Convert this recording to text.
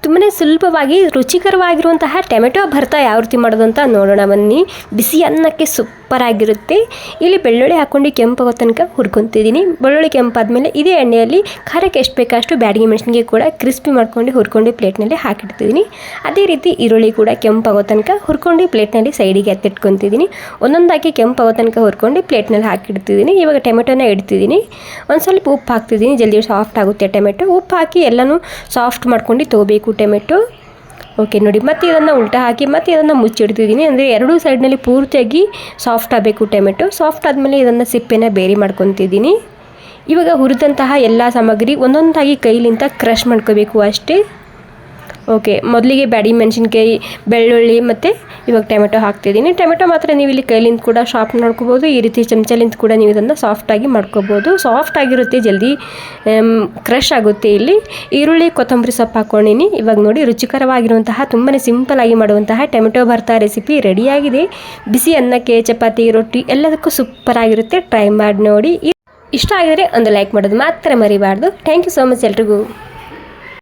ತುಂಬನೇ ಸುಲಭವಾಗಿ ರುಚಿಕರವಾಗಿರುವಂತಹ ಟೊಮೆಟೊ ಭರ್ತಾ ಯಾವ ರೀತಿ ಮಾಡೋದು ಅಂತ ನೋಡೋಣ ಬನ್ನಿ. ಬಿಸಿ ಅನ್ನಕ್ಕೆ ಸೂಪರ್ ಆಗಿರುತ್ತೆ. ಇಲ್ಲಿ ಬೆಳ್ಳುಳ್ಳಿ ಹಾಕ್ಕೊಂಡು ಕೆಂಪಾಗೋ ತನಕ ಹುರ್ಕೊತಿದ್ದೀನಿ. ಬೆಳ್ಳುಳ್ಳಿ ಕೆಂಪಾದ್ಮೇಲೆ ಇದೇ ಎಣ್ಣೆಯಲ್ಲಿ ಖಾರಕ್ಕೆ ಎಷ್ಟು ಬೇಕಷ್ಟು ಬ್ಯಾಡಗಿ ಮೆಣಸಿನ್ಕಾಯಿ ಕೂಡ ಕ್ರಿಸ್ಪಿ ಮಾಡ್ಕೊಂಡು ಹುರ್ಕೊಂಡು ಪ್ಲೇಟ್ನಲ್ಲಿ ಹಾಕಿಡ್ತಿದ್ದೀನಿ. ಅದೇ ರೀತಿ ಈರುಳ್ಳಿ ಕೂಡ ಕೆಂಪಾಗೋ ತನಕ ಹುರ್ಕೊಂಡು ಪ್ಲೇಟ್ನಲ್ಲಿ ಸೈಡಿಗೆ ಎತ್ತಿಟ್ಕೊತಿದ್ದೀನಿ. ಒಂದೊಂದಾಗಿ ಕೆಂಪಾಗೋ ತನಕ ಹುರ್ಕೊಂಡು ಪ್ಲೇಟ್ನಲ್ಲಿ ಹಾಕಿಡ್ತಿದ್ದೀನಿ. ಇವಾಗ ಟೊಮೆಟೊನ ಇಡ್ತಿದ್ದೀನಿ. ಒಂದು ಸ್ವಲ್ಪ ಉಪ್ಪು ಹಾಕ್ತಿದ್ದೀನಿ, ಜಲ್ದಿ ಸಾಫ್ಟ್ ಆಗುತ್ತೆ ಟೊಮೆಟೊ. ಉಪ್ಪು ಹಾಕಿ ಎಲ್ಲನೂ ಸಾಫ್ಟ್ ಮಾಡ್ಕೊಂಡು ತೊಗೋಬೇಕು ಟೊಮೆಟೊ. ಓಕೆ ನೋಡಿ, ಮತ್ತೆ ಇದನ್ನು ಉಲ್ಟಾ ಹಾಕಿ ಮತ್ತೆ ಇದನ್ನು ಮುಚ್ಚಿಡ್ತಿದ್ದೀನಿ. ಅಂದರೆ ಎರಡೂ ಸೈಡ್ನಲ್ಲಿ ಪೂರ್ತಿಯಾಗಿ ಸಾಫ್ಟ್ ಆಗಬೇಕು ಟೊಮೆಟೊ. ಸಾಫ್ಟ್ ಆದಮೇಲೆ ಇದನ್ನು ಸಿಪ್ಪೆನ ಬೇರೆ ಮಾಡ್ಕೊತಿದ್ದೀನಿ. ಇವಾಗ ಹುರಿದಂತಹ ಎಲ್ಲ ಸಾಮಗ್ರಿ ಒಂದೊಂದಾಗಿ ಕೈಲಿಂದ ಕ್ರಷ್ ಮಾಡ್ಕೋಬೇಕು ಅಷ್ಟೇ. ಓಕೆ, ಮೊದಲಿಗೆ ಬ್ಯಾಡಗಿ ಮೆಣಸಿನ್ಕಾಯಿ, ಬೆಳ್ಳುಳ್ಳಿ ಮತ್ತು ಇವಾಗ ಟೊಮೆಟೊ ಹಾಕ್ತಿದ್ದೀನಿ. ಟೊಮೆಟೊ ಮಾತ್ರ ನೀವು ಇಲ್ಲಿ ಕೈಲಿಂದ ಕೂಡ ಶಾರ್ಪ್ ಮಾಡ್ಕೋಬೋದು. ಈ ರೀತಿ ಚಮಚಲಿಂದ ಕೂಡ ನೀವು ಇದನ್ನು ಸಾಫ್ಟಾಗಿ ಮಾಡ್ಕೋಬೋದು. ಸಾಫ್ಟ್ ಆಗಿರುತ್ತೆ, ಜಲ್ದಿ ಕ್ರಷ್ ಆಗುತ್ತೆ. ಇಲ್ಲಿ ಈರುಳ್ಳಿ, ಕೊತ್ತಂಬರಿ ಸೊಪ್ಪು ಹಾಕ್ಕೊಂಡಿನಿ. ಇವಾಗ ನೋಡಿ, ರುಚಿಕರವಾಗಿರುವಂತಹ ತುಂಬಾ ಸಿಂಪಲಾಗಿ ಮಾಡುವಂತಹ ಟೊಮೆಟೊ ಭರ್ತಾ ರೆಸಿಪಿ ರೆಡಿಯಾಗಿದೆ. ಬಿಸಿ ಅನ್ನಕ್ಕೆ, ಚಪಾತಿ, ರೊಟ್ಟಿ ಎಲ್ಲದಕ್ಕೂ ಸೂಪರಾಗಿರುತ್ತೆ. ಟ್ರೈ ಮಾಡಿ ನೋಡಿ. ಇಷ್ಟ ಆಗಿದರೆ ಒಂದು ಲೈಕ್ ಮಾಡೋದು ಮಾತ್ರ ಮರಿಬಾರ್ದು. ಥ್ಯಾಂಕ್ ಯು ಸೋ ಮಚ್ ಎಲ್ರಿಗೂ.